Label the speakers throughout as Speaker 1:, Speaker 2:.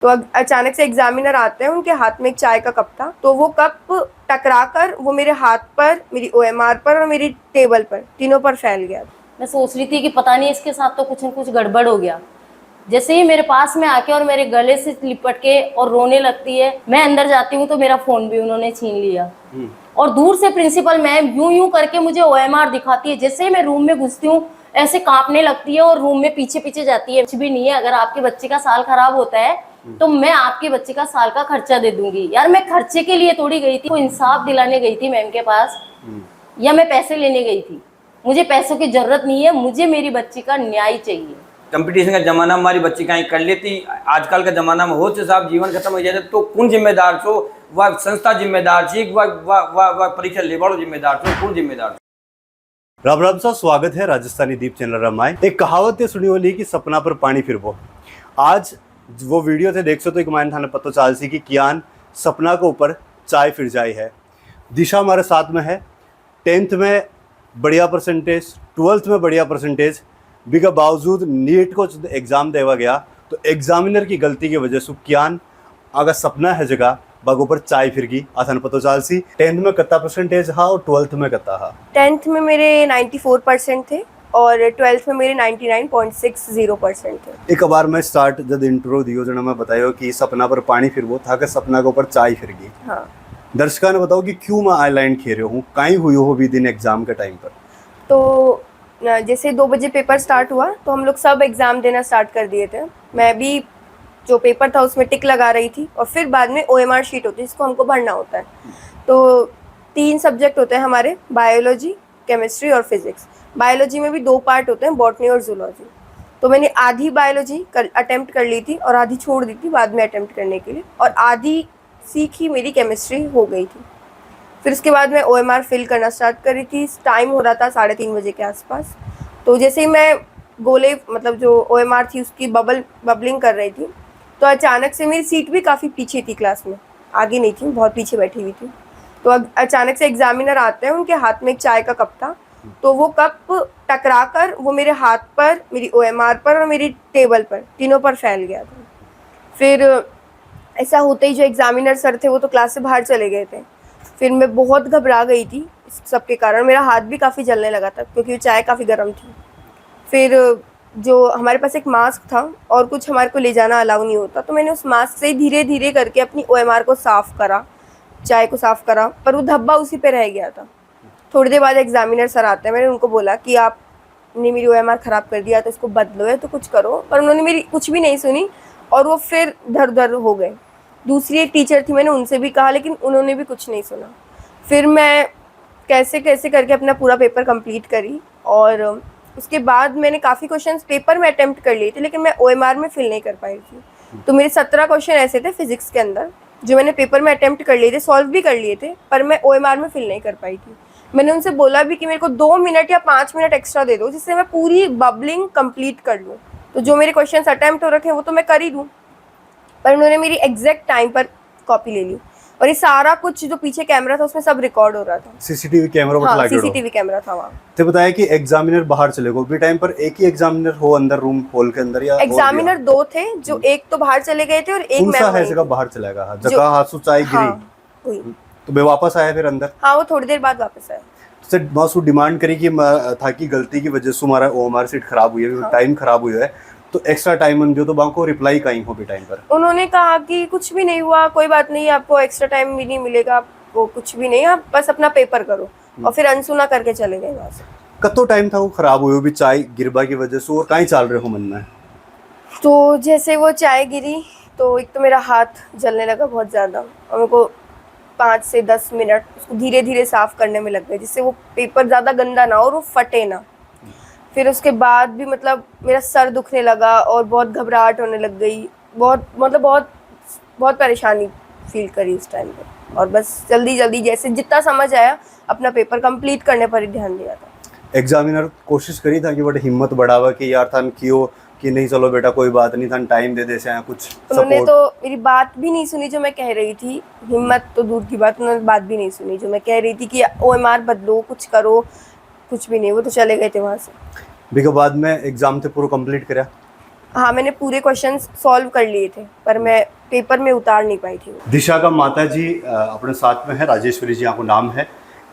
Speaker 1: तो अचानक से एग्जामिनर आते हैं, उनके हाथ में एक चाय का कप था, तो वो कप टकराकर वो मेरे हाथ पर, मेरी ओएमआर पर और मेरी टेबल पर, तीनों पर फैल गया।
Speaker 2: मैं सोच रही थी कि पता नहीं इसके साथ तो कुछ न कुछ गड़बड़ हो गया। जैसे ही मेरे पास में आके और मेरे गले से लिपट के और रोने लगती है, मैं अंदर जाती हूँ तो मेरा फोन भी उन्होंने छीन लिया। और दूर से प्रिंसिपल मैम यूं यूं करके मुझे ओएमआर दिखाती है। जैसे ही मैं रूम में घुसती हूँ ऐसे कांपने लगती है और रूम में पीछे पीछे जाती है। कुछ भी नहीं है, अगर आपके बच्चे का साल खराब होता है तो मैं आपके बच्चे का साल का खर्चा दे दूंगी। यार मैं खर्चे के लिए थोड़ी गई थी, वो इंसाफ दिलाने गई थी मैम के पास, या मैं पैसे लेने गई थी। मुझे पैसों की जरूरत नहीं है, मुझे मेरी बच्ची का न्याय चाहिए।
Speaker 3: कंपटीशन का जमाना हमारी बच्ची कहीं कर लेती, आजकल के जमाना में हो साहब जीवन खत्म हो जाए तो कौन जिम्मेदार छो? वह संस्था जिम्मेदार थी, वह परीक्षा ले वालों जिम्मेदार छो, कौन जिम्मेदार?
Speaker 4: राम राम सा स्वागत है राजस्थानी दीप चैनल रमाए। एक कहावत है सुनी वाली कि सपना पर पानी फिरबो। आज वो वीडियो थे देख सो तो एक मायने थाने पता चाल सी कि कियान सपना के ऊपर चाय फिर जाई है। दिशा हमारे साथ में है, 10th में बढ़िया परसेंटेज, 12th में बढ़िया परसेंटेज, बिका बावजूद नीट को एग्ज़ाम देवा गया तो एग्जामिनर की गलती की वजह से कियान अगर सपना है जगह बागों पर चाय फिर गई। आसान पता चाल सी 10th में कितना परसेंटेज हा और 12th में कितना हा?
Speaker 1: 10th में मेरे 94% थे और 12th में मेरे 99.60% थे।
Speaker 4: एक बार मैं स्टार्ट जब इंट्रो दियो जना मैं बतायो कि सपना पर पानी फिर वो था कि सपना के ऊपर चाय फिर गई।
Speaker 1: हाँ,
Speaker 4: दर्शकों ने बताओ कि क्यों मैं आईलाइन खेल हूँ, कहीं हुई हो भी दिन एग्जाम के टाइम पर?
Speaker 1: तो जैसे 2 बजे पेपर स्टार्ट हुआ तो हम लोग सब एग्ज़ाम देना स्टार्ट कर दिए थे। मैं भी जो पेपर था उसमें टिक लगा रही थी और फिर बाद में ओएमआर शीट होती है जिसको हमको भरना होता है। तो 3 सब्जेक्ट होते हैं हमारे, बायोलॉजी, केमिस्ट्री और फिजिक्स। बायोलॉजी में भी 2 पार्ट होते हैं, बॉटनी और जूलॉजी। तो मैंने आधी बायोलॉजी अटेम्प्ट कर ली थी और आधी छोड़ दी थी बाद में अटेम्प्ट करने के लिए, और आधी सीखी मेरी केमिस्ट्री हो गई थी। फिर उसके बाद मैं ओएमआर फिल करना स्टार्ट कर रही थी। टाइम हो रहा था 3:30 बजे के आसपास। तो जैसे ही मैं गोले मतलब जो ओएमआर थी उसकी बबलिंग कर रही थी तो अचानक से मेरी सीट भी काफ़ी पीछे थी, क्लास में आगे नहीं थी, बहुत पीछे बैठी हुई थी। तो अचानक से एग्जामिनर आते हैं, उनके हाथ में एक चाय का कप था, तो वो कप टकराकर वो मेरे हाथ पर, मेरी ओएमआर पर और मेरी टेबल पर, तीनों पर फैल गया था। फिर ऐसा होते ही जो एग्जामिनर सर थे वो तो क्लास से बाहर चले गए थे। फिर मैं बहुत घबरा गई थी इस सब के कारण, मेरा हाथ भी काफ़ी जलने लगा था क्योंकि चाय काफ़ी गर्म थी। फिर जो हमारे पास एक मास्क था और कुछ हमारे को ले जाना अलाउ नहीं होता, तो मैंने उस मास्क से धीरे धीरे करके अपनी ओएमआर को साफ़ करा, चाय को साफ़ करा, पर वो धब्बा उसी पे रह गया था। थोड़ी देर बाद एग्जामिनर सर आते हैं, मैंने उनको बोला कि आपने मेरी ओएमआर ख़राब कर दिया तो इसको बदलो है तो कुछ करो, पर उन्होंने मेरी कुछ भी नहीं सुनी और वो फिर धर हो गए। दूसरी एक टीचर थी, मैंने उनसे भी कहा लेकिन उन्होंने भी कुछ नहीं सुना। फिर मैं कैसे कैसे करके अपना पूरा पेपर कंप्लीट करी और उसके बाद मैंने काफ़ी क्वेश्चंस पेपर में अटेम्प्ट कर लिए थे लेकिन मैं ओएमआर में फिल नहीं कर पाई थी। तो मेरे 17 क्वेश्चन ऐसे थे फिजिक्स के अंदर जो मैंने पेपर में अटेम्प्ट कर लिए थे, सॉल्व भी कर लिए थे, पर मैं ओएमआर में फिल नहीं कर पाई थी। मैंने उनसे बोला भी कि मेरे को 2 मिनट या 5 मिनट एक्स्ट्रा दे दो जिससे मैं पूरी बबलिंग कंप्लीट कर लूँ, तो जो मेरे क्वेश्चंस अटेम्प्ट हो रखे हैं वो तो मैं कर ही दूँ। पर उन्होंने मेरी एग्जैक्ट टाइम पर कॉपी ले ली और ये सारा कुछ जो पीछे कैमरा था उसमें सब रिकॉर्ड हो रहा था।
Speaker 4: सीसीटीवी कैमरा पर
Speaker 1: हाँ, सीसीटीवी कैमरा था वहाँ।
Speaker 4: तो बताया कि एग्जामिनर बाहर चले गए, भी टाइम पर एक ही एग्जामिनर हो अंदर रूम हॉल के अंदर या
Speaker 1: एग्जामिनर 2 थे, जो एक तो बाहर चले गए थे और एक
Speaker 4: कौन सा है जगह
Speaker 1: थी।
Speaker 4: बाहर चला गया जगह हाथ चाय गिरी?
Speaker 1: हाँ,
Speaker 4: तो वे वापस आया फिर अंदर?
Speaker 1: हाँ, वो थोड़ी देर बाद वापस आया।
Speaker 4: तो मासू डिमांड करी कि था कि गलती की वजह से हमारा ओएमआर सीट खराब हुई है, टाइम खराब हुआ है, तो एक्स्ट्रा टाइम जो तो बाको रिप्लाई कहीं हो भी टाइम पर?
Speaker 1: उन्होंने कहा कि कुछ भी नहीं हुआ, कोई बात नहीं, आपको एक्स्ट्रा टाइम भी नहीं मिलेगा, आपको कुछ भी नहीं, आप बस अपना पेपर करो, और फिर अनसुना करके चले गए वहाँ से।
Speaker 4: कतो टाइम था वो खराब हुई भी चाय गिरबा की वजह से, और कहीं चल रहे हो मन में?
Speaker 1: तो जैसे वो चाय गिरी तो एक तो मेरा हाथ जलने लगा बहुत ज़्यादा और मेरे को 5 से 10 मिनट उसको धीरे धीरे साफ़ करने में लग गए जिससे वो पेपर ज़्यादा गंदा ना और वो फटे ना। फिर उसके बाद भी मतलब मेरा सर दुखने लगा और बहुत घबराहट होने लग गई, बहुत परेशानी फील करी उस टाइम पे, और बस जल्दी जल्दी जैसे जितना समझ आया अपना पेपर कंप्लीट करने पर ही ध्यान दिया था।
Speaker 4: एग्जामिनर कोशिश करी था कि बट हिम्मत बढ़ावा कि यार थान क्यों कि नहीं चलो बेटा कोई बात नहीं, थान टाइम दे से कुछ
Speaker 1: उन्होंने तो मेरी बात भी नहीं सुनी जो मैं कह रही थी, हिम्मत तो दूर की बात, उन्होंने बात भी नहीं सुनी जो मैं कह रही थी कि ओएमआर बदलो, कुछ करो, कुछ भी नहीं, वो तो चले गए थे वहाँ से।
Speaker 4: भी के बाद में एग्जाम थे पूरा कंप्लीट करा?
Speaker 1: हाँ, मैंने पूरे क्वेश्चन सॉल्व कर लिए थे, पर मैं पेपर में उतार नहीं पाई थी।
Speaker 4: दिशा का माता जी अपने साथ में है, राजेश्वरी जी आपको नाम है,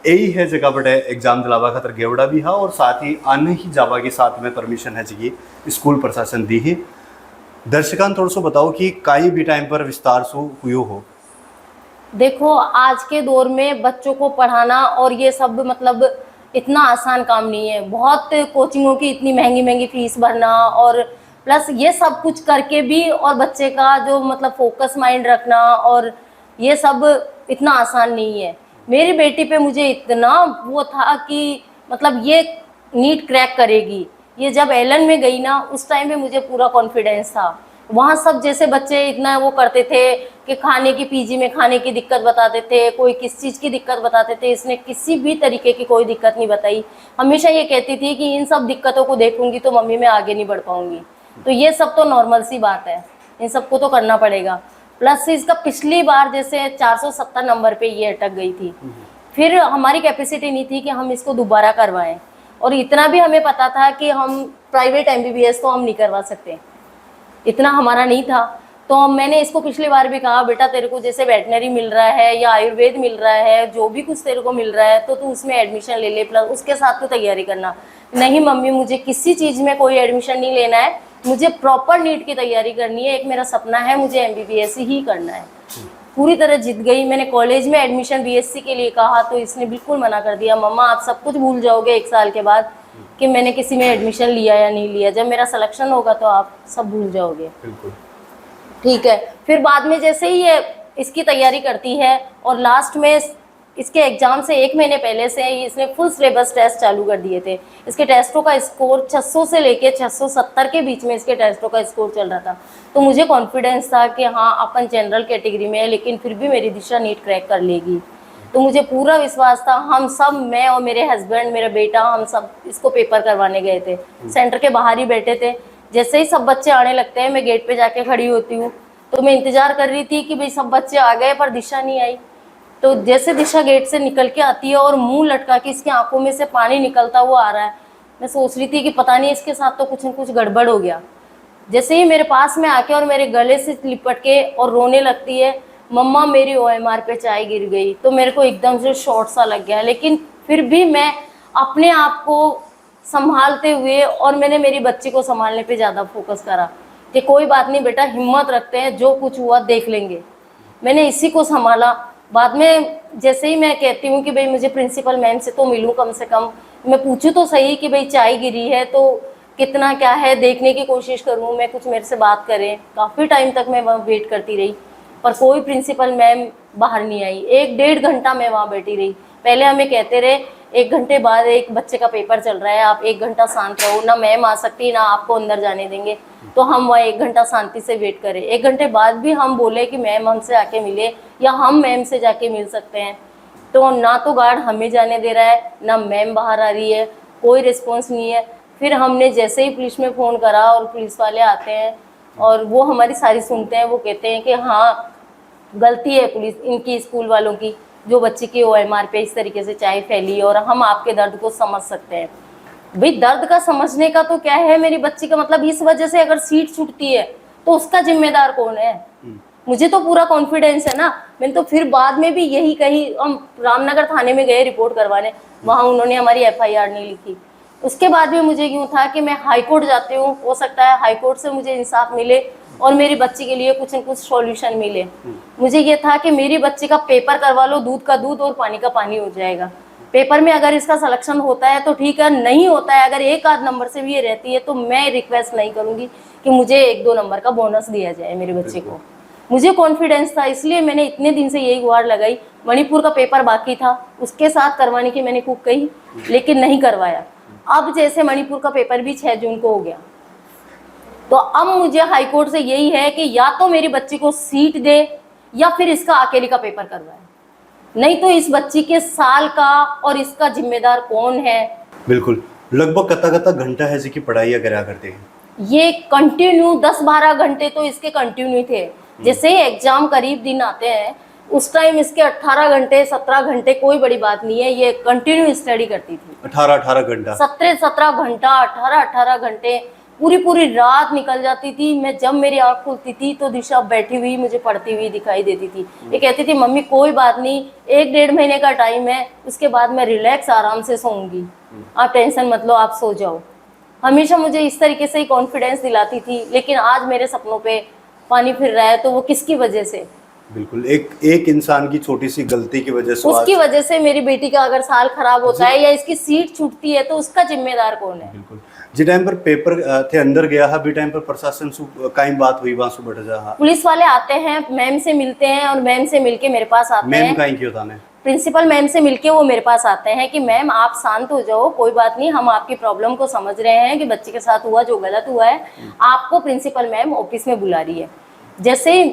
Speaker 4: यही है जगह बटे एग्जाम दिलावा खातर गेवड़ा भी है और साथ ही आने ही जावा के साथ में परमिशन है जी स्कूल प्रशासन दी ही। दर्शकान थोड़ा सो बताओ कि काई भी टाइम पर विस्तार सो हुयो हो।
Speaker 2: देखो, आज के दौर में बच्चों को पढ़ाना और ये सब मतलब इतना आसान काम नहीं है। बहुत कोचिंगों की इतनी महंगी महंगी फीस भरना और प्लस ये सब कुछ करके भी और बच्चे का जो मतलब फोकस माइंड रखना और ये सब इतना आसान नहीं है। मेरी बेटी पे मुझे इतना वो था कि मतलब ये नीट क्रैक करेगी। ये जब एलन में गई ना, उस टाइम पे मुझे पूरा कॉन्फिडेंस था। वहाँ सब जैसे बच्चे इतना वो करते थे कि खाने की पीजी में खाने की दिक्कत बताते थे, कोई किस चीज़ की दिक्कत बताते थे, इसने किसी भी तरीके की कोई दिक्कत नहीं बताई। हमेशा ये कहती थी कि इन सब दिक्कतों को देखूंगी तो मम्मी मैं आगे नहीं बढ़ पाऊंगी। तो ये सब तो नॉर्मल सी बात है, इन सबको तो करना पड़ेगा। प्लस इसका पिछली बार जैसे 470 नंबर पे ये अटक गई थी, फिर हमारी कैपेसिटी नहीं थी कि हम इसको दोबारा करवाएं। और इतना भी हमें पता था कि हम प्राइवेट MBBS तो हम नहीं करवा सकते, इतना हमारा नहीं था। तो मैंने इसको पिछली बार भी कहा, बेटा तेरे को जैसे वेटनरी मिल रहा है या आयुर्वेद मिल रहा है, जो भी कुछ तेरे को मिल रहा है तो तू उसमें एडमिशन ले ले, प्लस उसके साथ तो तैयारी करना। नहीं मम्मी, मुझे किसी चीज़ में कोई एडमिशन नहीं लेना है, मुझे प्रॉपर नीट की तैयारी करनी है, एक मेरा सपना है, मुझे MBBS ही करना है। पूरी तरह जीत गई। मैंने कॉलेज में एडमिशन BSc के लिए कहा तो इसने बिल्कुल मना कर दिया, मम्मा आप सब कुछ भूल जाओगे 1 साल के बाद कि मैंने किसी में एडमिशन लिया या नहीं लिया, जब मेरा सिलेक्शन होगा तो आप सब भूल जाओगे।
Speaker 4: बिल्कुल
Speaker 2: ठीक है। फिर बाद में जैसे ही ये इसकी तैयारी करती है और लास्ट में इसके एग्जाम से 1 महीने पहले से ही इसने फुल सिलेबस टेस्ट चालू कर दिए थे। इसके टेस्टों का स्कोर 600 से लेके 670 के बीच में इसके टेस्टों का स्कोर चल रहा था। तो मुझे कॉन्फिडेंस था कि हाँ अपन जनरल कैटेगरी में है, लेकिन फिर भी मेरी दिशा नीट क्रैक कर लेगी। तो मुझे पूरा विश्वास था। हम सब, मैं और मेरे हस्बैंड, मेरा बेटा, हम सब इसको पेपर करवाने गए थे। सेंटर के बाहर ही बैठे थे। जैसे ही सब बच्चे आने लगते हैं, मैं गेट पे जाके खड़ी होती हूँ। तो मैं इंतजार कर रही थी कि भाई सब बच्चे आ गए, पर दिशा नहीं आई। तो जैसे दिशा गेट से निकल के आती है और मुंह लटका के इसकी आंखों में से पानी निकलता हुआ आ रहा है, मैं सोच रही थी कि पता नहीं इसके साथ तो कुछ न कुछ गड़बड़ हो गया। जैसे ही मेरे पास में आके और मेरे गले से लिपट के और रोने लगती है, मम्मा मेरी OMR पे चाय गिर गई। तो मेरे को एकदम से शॉर्ट सा लग गया, लेकिन फिर भी मैं अपने आप को संभालते हुए और मैंने मेरी बच्ची को संभालने पे ज़्यादा फोकस करा कि कोई बात नहीं बेटा, हिम्मत रखते हैं, जो कुछ हुआ देख लेंगे। मैंने इसी को संभाला। बाद में जैसे ही मैं कहती हूँ कि भाई मुझे प्रिंसिपल मैम से तो मिलूँ, कम से कम मैं पूछूँ तो सही कि भाई चाय गिरी है तो कितना क्या है, देखने की कोशिश करूँ, मैं कुछ मेरे से बात करें। काफ़ी टाइम तक मैं वहाँ वेट करती रही, पर कोई प्रिंसिपल मैम बाहर नहीं आई। 1-1.5 घंटा मैं वहाँ बैठी रही। पहले हमें कहते रहे 1 घंटे बाद एक बच्चे का पेपर चल रहा है, आप 1 घंटा शांत रहो, ना मैम आ सकती ना आपको अंदर जाने देंगे। तो हम वहाँ 1 घंटा शांति से वेट करें। 1 घंटे बाद भी हम बोले कि मैम हमसे आके मिले या हम मैम से जाके मिल सकते हैं, तो ना तो गार्ड हमें जाने दे रहा है, ना मैम बाहर आ रही है, कोई रिस्पॉन्स नहीं है। फिर हमने जैसे ही पुलिस में फ़ोन करा और पुलिस वाले आते हैं और वो हमारी सारी सुनते हैं, वो कहते हैं कि हाँ गलती है पुलिस इनकी, स्कूल वालों की, जो बच्चे की OMR पे इस तरीके से चाय फैली और हम आपके दर्द को समझ सकते हैं। भाई दर्द का समझने का तो क्या है, मेरी बच्ची का मतलब इस वजह से अगर सीट छूटती है तो उसका जिम्मेदार कौन है? मुझे तो पूरा कॉन्फिडेंस है ना। मैंने तो फिर बाद में भी यही कही, हम रामनगर थाने में गए रिपोर्ट करवाने, वहाँ उन्होंने हमारी FIR नहीं लिखी। उसके बाद भी मुझे यूँ था कि मैं हाई कोर्ट जाती हूँ, हो सकता है हाई कोर्ट से मुझे इंसाफ मिले और मेरी बच्ची के लिए कुछ न कुछ सॉल्यूशन मिले। मुझे ये था कि मेरी बच्ची का पेपर करवा लो, दूध का दूध और पानी का पानी हो जाएगा। पेपर में अगर इसका सिलेक्शन होता है तो ठीक है, नहीं होता है, अगर 1-8 नंबर से भी ये रहती है तो मैं रिक्वेस्ट नहीं करूँगी कि मुझे 1-2 नंबर का बोनस दिया जाए मेरे बच्चे को। मुझे कॉन्फिडेंस था, इसलिए मैंने इतने दिन से यही गुहार लगाई। मणिपुर का पेपर बाकी था, उसके साथ करवाने की मैंने खूब कही, लेकिन नहीं करवाया। अब जैसे मणिपुर का पेपर भी 6 जून को हो गया, तो अब मुझे हाई कोर्ट से यही है कि या तो मेरी बच्ची को सीट दे या फिर इसका अकेले का पेपर करवाए, नहीं तो इस बच्ची के साल का और इसका जिम्मेदार कौन है।
Speaker 4: बिल्कुल। लगभग कता घंटा है जी की पढ़ाई करा करते हैं
Speaker 2: ये कंटिन्यू 10-12 घंटे तो इसके कंटिन्यू थे। जैसे ही एग्जाम करीब दिन आते हैं उस टाइम इसके 18 घंटे 17 घंटे कोई बड़ी बात नहीं है, ये कंटिन्यू स्टडी करती थी।
Speaker 4: 18 घंटा
Speaker 2: 17 घंटा 18 घंटे पूरी पूरी रात निकल जाती थी। मैं जब मेरी आँख खुलती थी तो दिशा बैठी हुई मुझे पढ़ती हुई दिखाई देती थी। ये कहती थी मम्मी कोई बात नहीं, 1-1.5 महीने का टाइम है, उसके बाद मैं रिलैक्स आराम से सोऊंगी, आप टेंशन मत लो, आप सो जाओ। हमेशा मुझे इस तरीके से ही कॉन्फिडेंस दिलाती थी। लेकिन आज मेरे सपनों पे पानी फिर रहा है तो वो किसकी वजह से?
Speaker 4: बिल्कुल, एक इंसान की छोटी सी गलती की वजह से
Speaker 2: उसकी वजह से मेरी बेटी का अगर साल खराब होता है या इसकी सीट छूटती है तो उसका जिम्मेदार कौन है?
Speaker 4: बिल्कुल जी टाइम पर पेपर थे अंदर गया हा भी टाइम पर प्रशासन से कई बात हुई वहां से बैठ जा।
Speaker 2: पुलिस वाले आते हैं, मैम से मिलते हैं और मैम से मिलके मेरे पास आते
Speaker 4: मैम
Speaker 2: हैं।
Speaker 4: कहीं क्यों था ने
Speaker 2: प्रिंसिपल मैम से मिलके वो मेरे पास आते हैं कि मैम आप शांत हो जाओ, कोई बात नहीं, हम आपकी प्रॉब्लम को समझ रहे हैं कि बच्चे के साथ हुआ जो गलत हुआ है, आपको प्रिंसिपल मैम ऑफिस में बुला रही है। जैसे ही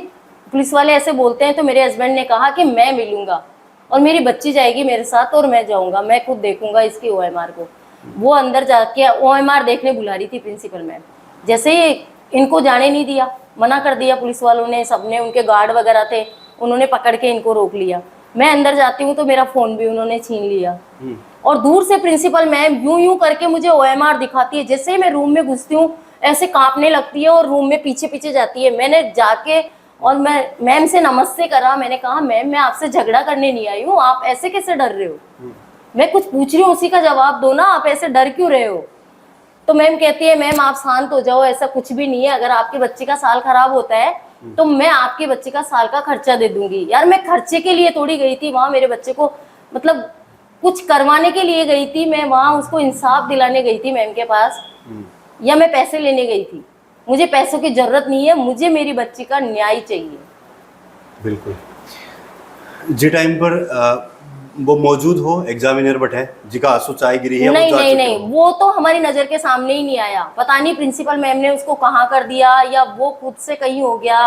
Speaker 2: पुलिस वाले ऐसे बोलते हैं तो मेरे हस्बैंड ने कहा कि मैं मिलूंगा और मेरी बच्ची जाएगी मेरे साथ और मैं जाऊंगा, मैं खुद देखूंगा इसकी OMR को। वो अंदर जाके OMR देखने बुला रही थी प्रिंसिपल मैम। जैसे ही इनको जाने नहीं दिया, मना कर दिया पुलिस वालों ने, सबने, उनके गार्ड वगैरह थे, उन्होंने पकड़ के इनको रोक लिया। मैं अंदर जाती हूँ तो मेरा फोन भी उन्होंने छीन लिया और दूर से प्रिंसिपल मैम यूं यूं करके मुझे OMR दिखाती है। जैसे ही मैं रूम में घुसती हूँ ऐसे कांपने लगती है और रूम में पीछे पीछे जाती है। मैंने जाके और मैं मैम से नमस्ते करा, मैंने कहा मैम मैं आपसे झगड़ा करने नहीं आई हूँ, आप ऐसे कैसे डर रहे हो? मैं कुछ पूछ रही हूँ उसी का जवाब दो ना, आप ऐसे डर क्यों रहे हो? तो मैम कहती है मैम आप शांत हो जाओ, ऐसा कुछ भी नहीं है, अगर आपके बच्चे का साल खराब होता है तो मैं आपके बच्चे का साल का खर्चा दे दूंगी। यार मैं खर्चे के लिए थोड़ी गई थी वहां, मेरे बच्चे को मतलब कुछ करवाने के लिए गई थी मैं वहां, उसको इंसाफ दिलाने गई थी मैम के पास, या मैं पैसे लेने गई थी? मुझे पैसों की जरूरत नहीं है, मुझे मेरी बच्ची का न्याय चाहिए।
Speaker 4: बिल्कुल जी टाइम पर वो मौजूद हो एग्जामिनर बट है जिका आंसू चाय गिरी है
Speaker 2: नहीं नहीं नहीं, वो तो हमारी नजर के सामने ही नहीं आया। पता नहीं प्रिंसिपल मैम ने उसको कहाँ कर दिया या वो खुद से कहीं हो गया।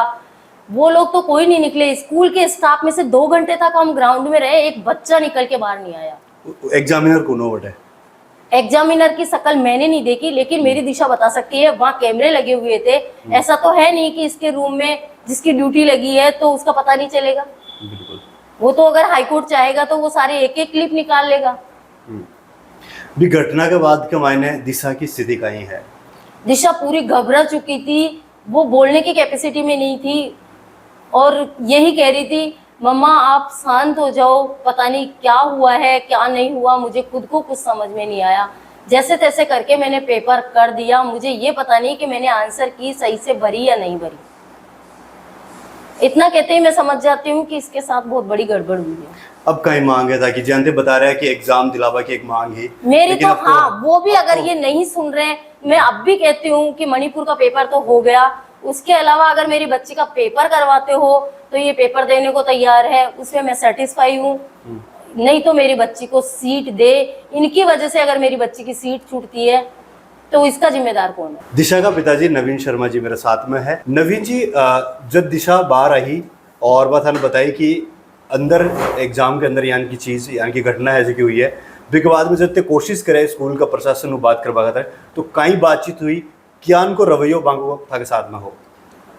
Speaker 2: वो लोग तो कोई नहीं निकले। स्कूल के स्टाफ में से 2 घंटे तक हम ग्राउंड में रहे, एक बच्चा निकल के बाहर नहीं आया।
Speaker 4: एग्जामिनर कौन हो बट है?
Speaker 2: एग्जामिनर की शक्ल मैंने नहीं देखी, लेकिन मेरी दिशा बता सकती है, वहाँ कैमरे लगे हुए थे। ऐसा तो है नहीं कि इसके रूम में जिसकी ड्यूटी लगी है तो उसका पता नहीं चलेगा।
Speaker 4: बिल्कुल,
Speaker 2: वो तो अगर हाईकोर्ट चाहेगा तो वो सारे एक एक क्लिप निकाल लेगा।
Speaker 4: भी घटना के बाद के मायने दिशा की स्थिति कहीं है?
Speaker 2: दिशा पूरी घबरा चुकी थी, वो बोलने की कैपेसिटी में नहीं थी और यही कह रही थी मम्मा आप शांत हो जाओ, पता नहीं क्या हुआ है क्या नहीं हुआ, मुझे खुद को कुछ समझ में नहीं आया। जैसे तैसे करके मैंने पेपर कर दिया। मुझे ये पता नहीं कि मैंने आंसर की सही से भरी या नहीं भरी। इतना कहते ही मैं समझ जाती हूँ कि इसके साथ बहुत बड़ी गड़बड़ हुई है।
Speaker 4: अब कहीं मांग है ताकि जानते बता रहा है कि एग्जाम दिलावा की एक मांग है
Speaker 2: मेरी तो हाँ, वो भी अगर ये नहीं सुन रहे, मैं अब भी कहती हूँ कि मणिपुर का पेपर तो हो गया, उसके अलावा अगर मेरी बच्ची का पेपर करवाते हो तो ये पेपर देने को तैयार है, उसमें मैं सेटिस्फाई हूँ। नहीं तो मेरी बच्ची को सीट दे। इनकी वजह से अगर मेरी बच्ची की सीट छूटती है तो इसका जिम्मेदार कौन है?
Speaker 4: दिशा का पिताजी नवीन शर्मा जी मेरे साथ में है। नवीन जी जब दिशा बाहर आई और बात हमें बताई कि अंदर एग्जाम के अंदर यानी की चीज़ यानी की घटना है जो हुई है, उसके बाद में जब ते कोशिश करे स्कूल का प्रशासन को बात करवा था तो कई बातचीत हुई कियान को रवैयो बांगो था के साथ में हो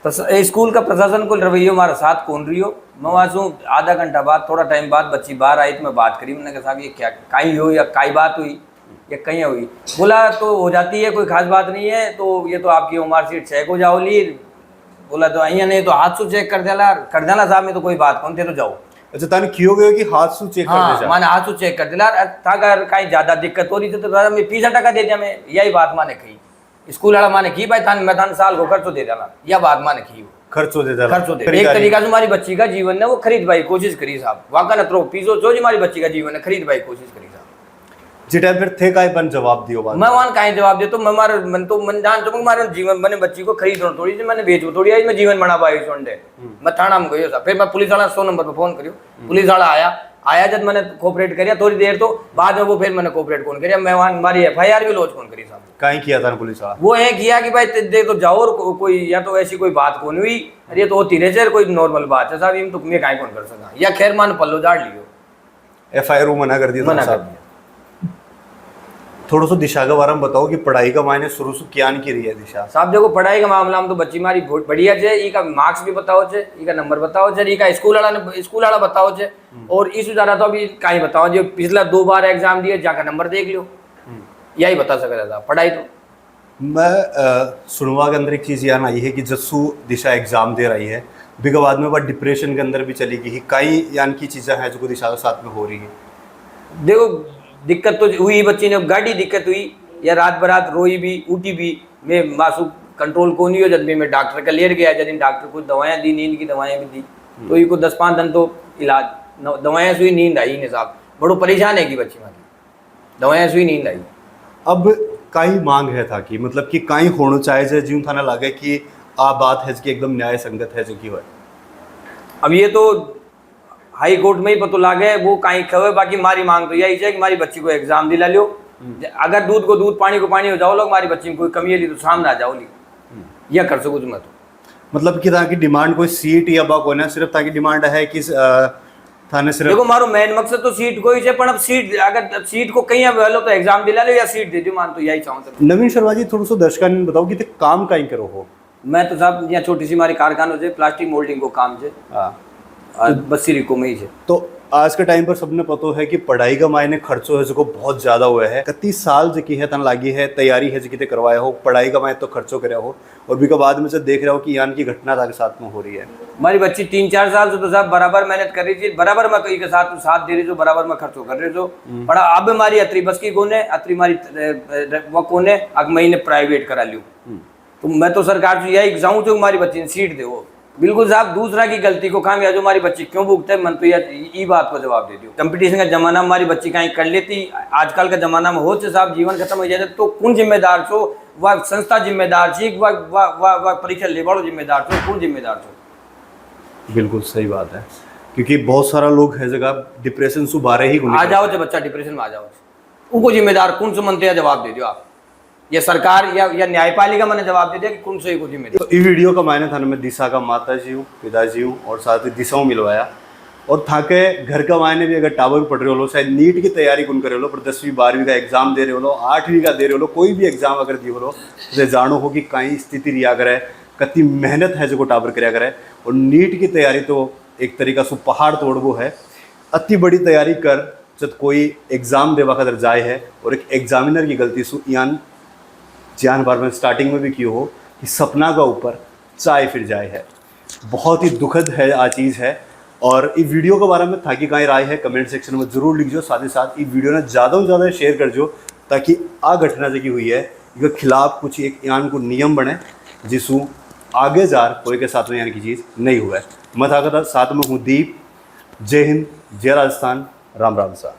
Speaker 3: स्कूल का प्रशासन को रवैयो हमारे साथ कौन रही हो। मैं वहाँ से आधा घंटा बाद थोड़ा टाइम बाद बच्ची बाहर आई तो मैं बात करी, मैंने कहा साहब ये क्या कहीं हो या काई बात हुई या कहीं हुई? बोला तो हो जाती है, कोई खास बात नहीं है, तो ये तो आपकी OMR शीट चेक हो जाओ ली। बोला तो अहिया नहीं तो हाथ से चेक कर देला साहब में तो कोई बात कौन थे तो जाओ।
Speaker 4: अच्छा ताने क्यों गयो कि हाथ से चेक
Speaker 3: हाँ, माने हाथ से चेक कर दिला था। अगर कहीं ज्यादा दिक्कत हो रही थी तो मैं 50 टका दे दिया। मैं यही बात माने कही स्कूल वाला माने की भाई थान मैं थान साल को खर्चो दे देना, यह बात माने की
Speaker 4: खर्चो दे देना
Speaker 3: खर्चो दे। एक तरीका से हमारी बच्ची का जीवन है वो खरीद भाई कोशिश करी साहब, वाका न तो पीसो जो हमारी बच्ची का जीवन है खरीद भाई कोशिश करी साहब।
Speaker 4: जी टाइम फिर थे काई बन जवाब दियो बात
Speaker 3: मैं वहां काई जवाब दे तो मैं मारे मन तो मन जान तो मारे जीवन मैंने बच्ची को खरीदो थोड़ी सी मैंने बेचो थोड़ी आज मैं जीवन बना पाई सोंडे। मैं थाना में गयो साहब, फिर मैं पुलिस वाला 100 नंबर पर फोन करियो, पुलिस वाला आया जब मैंने कोऑपरेट करिया थोड़ी देर तो बाद में वो फिर मैंने कोऑपरेट कौन करिया, मैं वहां हमारी FIR भी लॉन्च कौन करी साहब।
Speaker 4: कहीं किया था पुलिस वाला
Speaker 3: वो है किया कि भाई दे तो जाओ और कोई या तो ऐसी कोई बात कौन हुई, अरे तो होती रहे सर कोई नॉर्मल बात है साहब, ये तो मैं काई कौन कर सका या खैर मान पल्लो झाड़ लियो
Speaker 4: FIR मना कर दिया
Speaker 3: मना कर
Speaker 4: साहब।
Speaker 3: दिया।
Speaker 4: थोड़ा सा दिशा के बारे में बताओ कि पढ़ाई का मायने शुरू से क्या की रही है दिशा
Speaker 3: साहब देखो पढ़ाई का मामला में तो बच्ची हमारी बहुत बढ़िया है। इका मार्क्स भी बताओ छे, इका नंबर बताओ छे, इका स्कूल वाला बताओ छे और इस द्वारा तो अभी कहीं बताओ जो पिछला 2 बार एग्जाम दिए जाकर नंबर देख लो, यही बता सकता था पढ़ाई तो
Speaker 4: मैं सुनवा के अंदर एक चीज़ यान आई है कि जस्सू दिशा एग्ज़ाम दे रही है, बिका बाद में वह डिप्रेशन के अंदर भी चली गई। कई यान की चीज़ें हैं जो दिशा के साथ में हो रही है।
Speaker 3: देखो दिक्कत तो हुई बच्ची ने, गाड़ी दिक्कत हुई या रात बरात रोई भी उठी भी, मैं मासूम कंट्रोल को नहीं हो जब भी मैं डॉक्टर का लेर गया, जब डॉक्टर कुछ दवाएं दी, नींद की दवाएं भी दी, तो ये को 10-5 दिन तो इलाज दवाएं सुई नींद आई नहीं साहब, बड़ो परेशान है कि बच्ची मारी दवाएं सुई नींद आई।
Speaker 4: अब कई मांग है था कि मतलब कि कई होना चाहिए जो जीवन थाना लगे कि आ बात है कि एकदम न्याय संगत है जो कि है।
Speaker 3: अब ये तो हाई कोर्ट में ही पता लागे वो कहीं खबर, बाकी हमारी मांग तो यही है कि हमारी बच्ची को एग्जाम दिला लो, अगर दूध को दूध पानी को पानी हो जाओ लोग, हमारी बच्ची में कोई कमी है तो सामने आ जाओ ली, यह कर सको मैं तो।
Speaker 4: मतलब कि ताकि डिमांड कोई सीट या बा कोई ना, सिर्फ ताकि डिमांड है कि थाने सिर्फ
Speaker 3: देखो मारो मेन मकसद तो सीट को ही है, पर अब सीट अगर सीट को कहीं अब लो तो एग्जाम दिला लो या सीट दे दो, मान तो यही चाहूँ।
Speaker 4: नवीन शर्मा जी थोड़ा सा दर्शकों ने बताओ कि ते काम कहीं करो हो।
Speaker 3: मैं तो साहब यहाँ छोटी सी हमारी कारखाना से प्लास्टिक मोल्डिंग को काम से बस्सी रिको में ही है।
Speaker 4: तो आज के टाइम पर सबने पता है कि पढ़ाई का मायने खर्चो है जो बहुत ज्यादा हुआ है। 31 साल जो की है तन लागी है, तैयारी है जो कि करवाया हो, पढ़ाई का मायने तो खर्चो कराया हो, और भी के बाद में से देख रहा हो कि यान की घटना के साथ में हो रही है।
Speaker 3: हमारी बच्ची 3-4 साल से तो साहब बराबर मेहनत कर रही थी, बराबर मैं कहीं के साथ दे रही जो, बराबर मैं खर्चो कर रहे जो, बड़ा अब हमारी अतरी बस की कोने अतरी हमारी वो कोने अब महीने प्राइवेट करा लियो, तो मैं तो सरकार से यही जाऊँ जो हमारी बच्ची ने सीट दे वो बिल्कुल साहब। दूसरा की गलती को खाम या जो हमारी बच्ची क्यों भूखते है, मन तो ये बात को जवाब दे दो। कंपटीशन का जमाना हमारी बच्ची कहीं कर लेती, आजकल का जमाना में हो साहब जीवन खत्म हो जाए तो कौन जिम्मेदार छो, वह संस्था जिम्मेदार छी, वह परीक्षा ले बड़ो जिम्मेदार छो, कौन जिम्मेदार छो।
Speaker 4: बिल्कुल सही बात है, क्योंकि बहुत सारा लोग है जगह डिप्रेशन से बारे ही
Speaker 3: आ जाओ जब बच्चा डिप्रेशन में आ जाओ, उनको जिम्मेदार कौन से मनते जवाब दे दो आप, या सरकार या न्यायपालिका मैंने जवाब दे दिया कि कौन से को जिम्मेदार।
Speaker 4: तो इस वीडियो का मायने था मैं दिशा का माता जी हूँ, पिताजी हूँ, और साथ ही दिशाओं मिलवाया, और था के घर का मायने भी अगर टावर पढ़ रहे हो लो, शायद नीट की तैयारी कौन कर रहे हो, पर 10वीं 12वीं का एग्जाम दे रहे हो लो, 8वीं का दे रहे हो लो, कोई भी एग्जाम अगर दिए हो लो तो जानो हो कि कहीं स्थिति रिया करे, कति मेहनत है जो टावर कराया करे। और नीट की तैयारी तो एक तरीका से पहाड़ तोड़बो है, अति बड़ी तैयारी कर जब कोई एग्जाम देवा खतर जाए है, और एक एग्जामिनर की गलती से यान जान बार में स्टार्टिंग में भी क्यों हो कि सपना का ऊपर चाय फिर जाए है। बहुत ही दुखद है आ चीज़ है, और इस वीडियो के बारे में था कि कहीं राय है कमेंट सेक्शन में जरूर लिख जो, साथ ही साथ इस वीडियो ने ज़्यादा से ज़्यादा शेयर कर जो, ताकि आ घटना जो की हुई है इसके खिलाफ कुछ एक यान को नियम बने जिसू आगे जार कोई के साथ में यान की चीज़ नहीं हुआ है। मैं था साथ में हूँ दीप। जय हिंद, जय राजस्थान, राम राम सा।